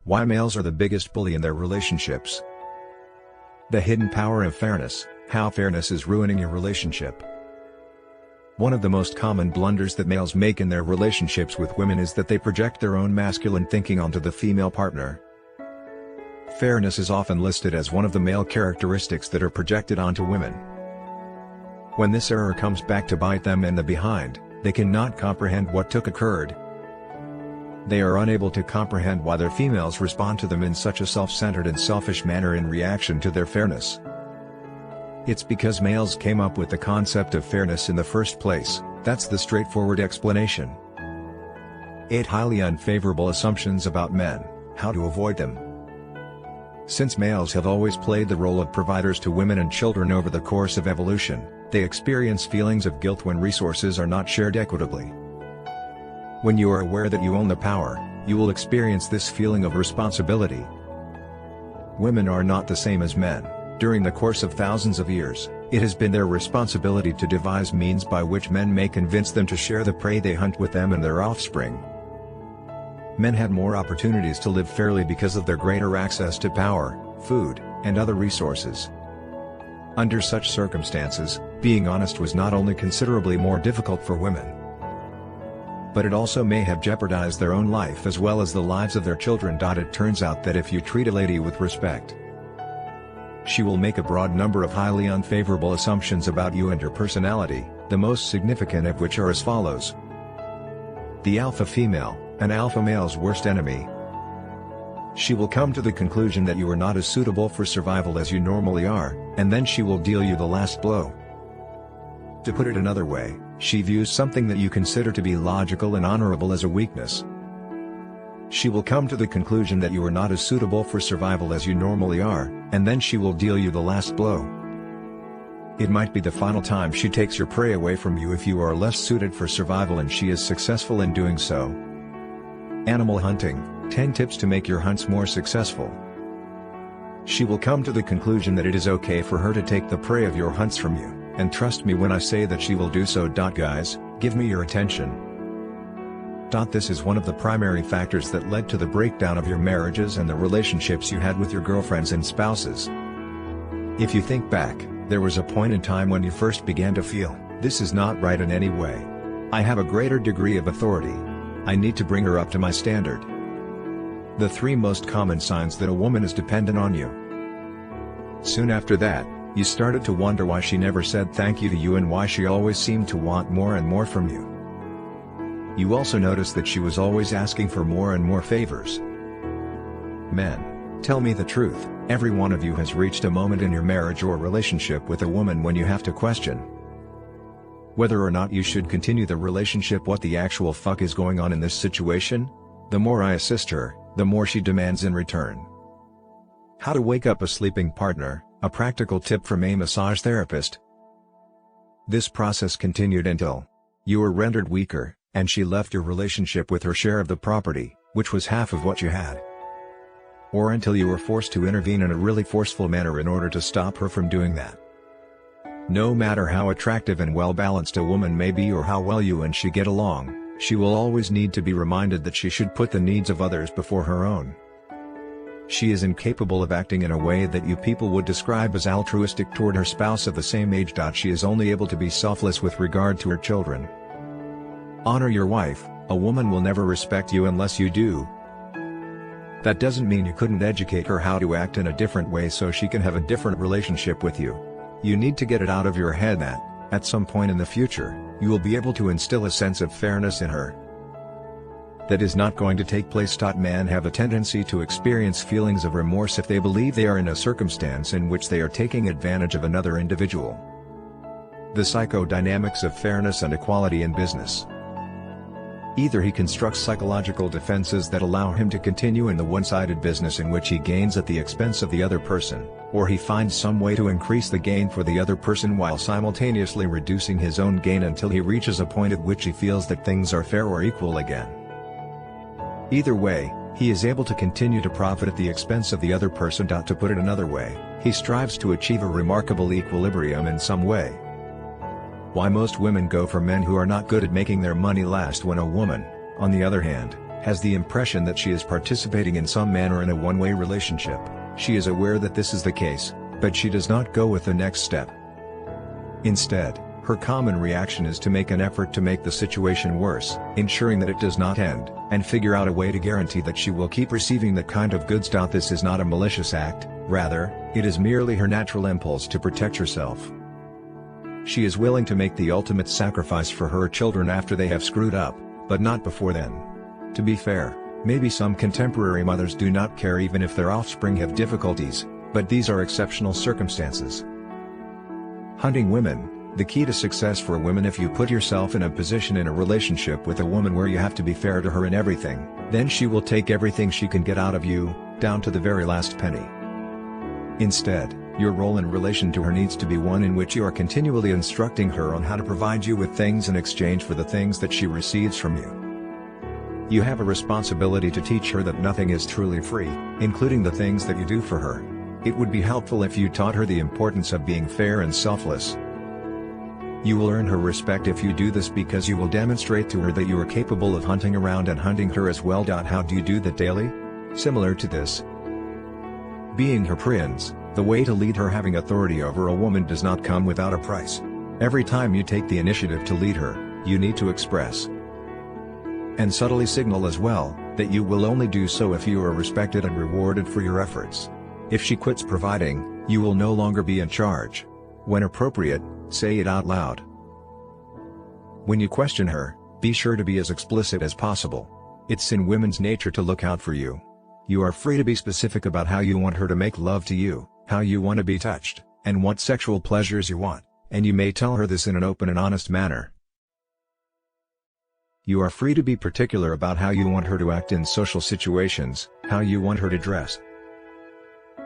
Why males are the biggest bully in their relationships. The hidden power of fairness, how fairness is ruining your relationship. One of the most common blunders that males make in their relationships with women is that they project their own masculine thinking onto the female partner. Fairness is often listed as one of the male characteristics that are projected onto women. When this error comes back to bite them in the behind, they cannot comprehend what occurred. They are unable to comprehend why their females respond to them in such a self-centered and selfish manner in reaction to their fairness. It's because males came up with the concept of fairness in the first place. That's the straightforward explanation. 8 highly unfavorable assumptions about men, how to avoid them. Since males have always played the role of providers to women and children over the course of evolution, they experience feelings of guilt when resources are not shared equitably. When you are aware that you own the power, you will experience this feeling of responsibility. Women are not the same as men. During the course of thousands of years, it has been their responsibility to devise means by which men may convince them to share the prey they hunt with them and their offspring. Men had more opportunities to live fairly because of their greater access to power, food, and other resources. Under such circumstances, being honest was not only considerably more difficult for women, but it also may have jeopardized their own life as well as the lives of their children. It turns out that if you treat a lady with respect, she will make a broad number of highly unfavorable assumptions about you and your personality, the most significant of which are as follows. The alpha female, an alpha male's worst enemy. She will come to the conclusion that you are not as suitable for survival as you normally are, and then she will deal you the last blow. To put it another way, she views something that you consider to be logical and honorable as a weakness. She will come to the conclusion that you are not as suitable for survival as you normally are, and then she will deal you the last blow. It might be the final time she takes your prey away from you if you are less suited for survival and she is successful in doing so. Animal hunting, 10 tips to make your hunts more successful. She will come to the conclusion that it is okay for her to take the prey of your hunts from you, and trust me when I say that she will do so. Guys, give me your attention. This is one of the primary factors that led to the breakdown of your marriages and the relationships you had with your girlfriends and spouses. If you think back, there was a point in time when you first began to feel, this is not right in any way. I have a greater degree of authority. I need to bring her up to my standard. The 3 most common signs that a woman is dependent on you. Soon after that, you started to wonder why she never said thank you to you and why she always seemed to want more and more from you. You also noticed that she was always asking for more and more favors. Men, tell me the truth, every one of you has reached a moment in your marriage or relationship with a woman when you have to question whether or not you should continue the relationship. What the actual fuck is going on in this situation? The more I assist her, the more she demands in return. How to wake up a sleeping partner, a practical tip from a massage therapist. This process continued until you were rendered weaker, and she left your relationship with her share of the property, which was half of what you had. Or until you were forced to intervene in a really forceful manner in order to stop her from doing that. No matter how attractive and well-balanced a woman may be or how well you and she get along, she will always need to be reminded that she should put the needs of others before her own. She is incapable of acting in a way that you people would describe as altruistic toward her spouse of the same age. She is only able to be selfless with regard to her children. Honor your wife. A woman will never respect you unless you do. That doesn't mean you couldn't educate her how to act in a different way so she can have a different relationship with you. You need to get it out of your head that, at some point in the future, you will be able to instill a sense of fairness in her. That is not going to take place. Men have a tendency to experience feelings of remorse if they believe they are in a circumstance in which they are taking advantage of another individual. The psychodynamics of fairness and equality in business. Either he constructs psychological defenses that allow him to continue in the one-sided business in which he gains at the expense of the other person, or he finds some way to increase the gain for the other person while simultaneously reducing his own gain until he reaches a point at which he feels that things are fair or equal again. Either way, he is able to continue to profit at the expense of the other person. To put it another way, he strives to achieve a remarkable equilibrium in some way. Why most women go for men who are not good at making their money last when a woman, on the other hand, has the impression that she is participating in some manner in a one-way relationship. She is aware that this is the case, but she does not go with the next step. Instead, her common reaction is to make an effort to make the situation worse, ensuring that it does not end, and figure out a way to guarantee that she will keep receiving that kind of goods. This is not a malicious act, rather, it is merely her natural impulse to protect herself. She is willing to make the ultimate sacrifice for her children after they have screwed up, but not before then. To be fair, maybe some contemporary mothers do not care even if their offspring have difficulties, but these are exceptional circumstances. Hunting women. The key to success for women: if you put yourself in a position in a relationship with a woman where you have to be fair to her in everything, then she will take everything she can get out of you, down to the very last penny. Instead, your role in relation to her needs to be one in which you are continually instructing her on how to provide you with things in exchange for the things that she receives from you. You have a responsibility to teach her that nothing is truly free, including the things that you do for her. It would be helpful if you taught her the importance of being fair and selfless. You will earn her respect if you do this, because you will demonstrate to her that you are capable of hunting around and hunting her as well. How do you do that daily? Similar to this. Being her prince, the way to lead her. Having authority over a woman does not come without a price. Every time you take the initiative to lead her, you need to express and subtly signal as well, that you will only do so if you are respected and rewarded for your efforts. If she quits providing, you will no longer be in charge. When appropriate, say it out loud. When you question her, be sure to be as explicit as possible. It's in women's nature to look out for you. You are free to be specific about how you want her to make love to you, how you want to be touched, and what sexual pleasures you want, and you may tell her this in an open and honest manner. You are free to be particular about how you want her to act in social situations, how you want her to dress,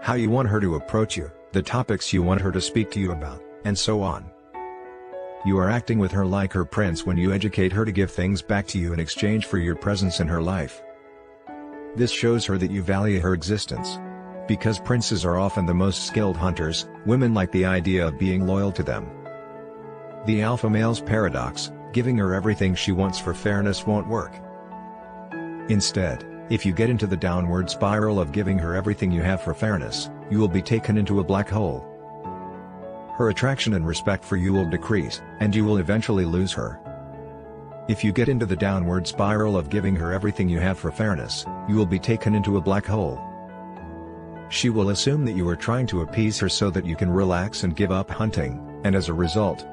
how you want her to approach you, the topics you want her to speak to you about, and so on. You are acting with her like her prince when you educate her to give things back to you in exchange for your presence in her life. This shows her that you value her existence. Because princes are often the most skilled hunters, women like the idea of being loyal to them. The alpha male's paradox: giving her everything she wants for fairness won't work. Instead, if you get into the downward spiral of giving her everything you have for fairness, you will be taken into a black hole. Her attraction and respect for you will decrease, and you will eventually lose her. If you get into the downward spiral of giving her everything you have for fairness, you will be taken into a black hole. She will assume that you are trying to appease her so that you can relax and give up hunting, and as a result,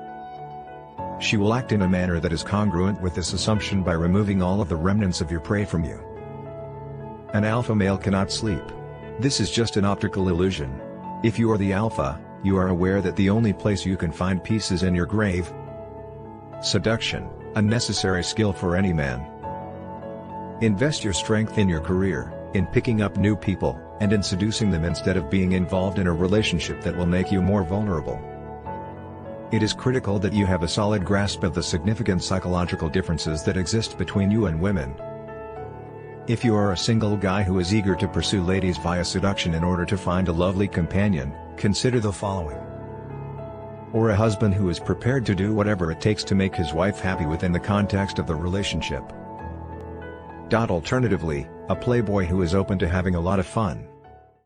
she will act in a manner that is congruent with this assumption by removing all of the remnants of your prey from you. An alpha male cannot sleep. This is just an optical illusion. If you are the alpha, you are aware that the only place you can find peace is in your grave. Seduction, a necessary skill for any man. Invest your strength in your career, in picking up new people, and in seducing them instead of being involved in a relationship that will make you more vulnerable. It is critical that you have a solid grasp of the significant psychological differences that exist between you and women. If you are a single guy who is eager to pursue ladies via seduction in order to find a lovely companion, consider the following. Or a husband who is prepared to do whatever it takes to make his wife happy within the context of the relationship. Alternatively, a playboy who is open to having a lot of fun.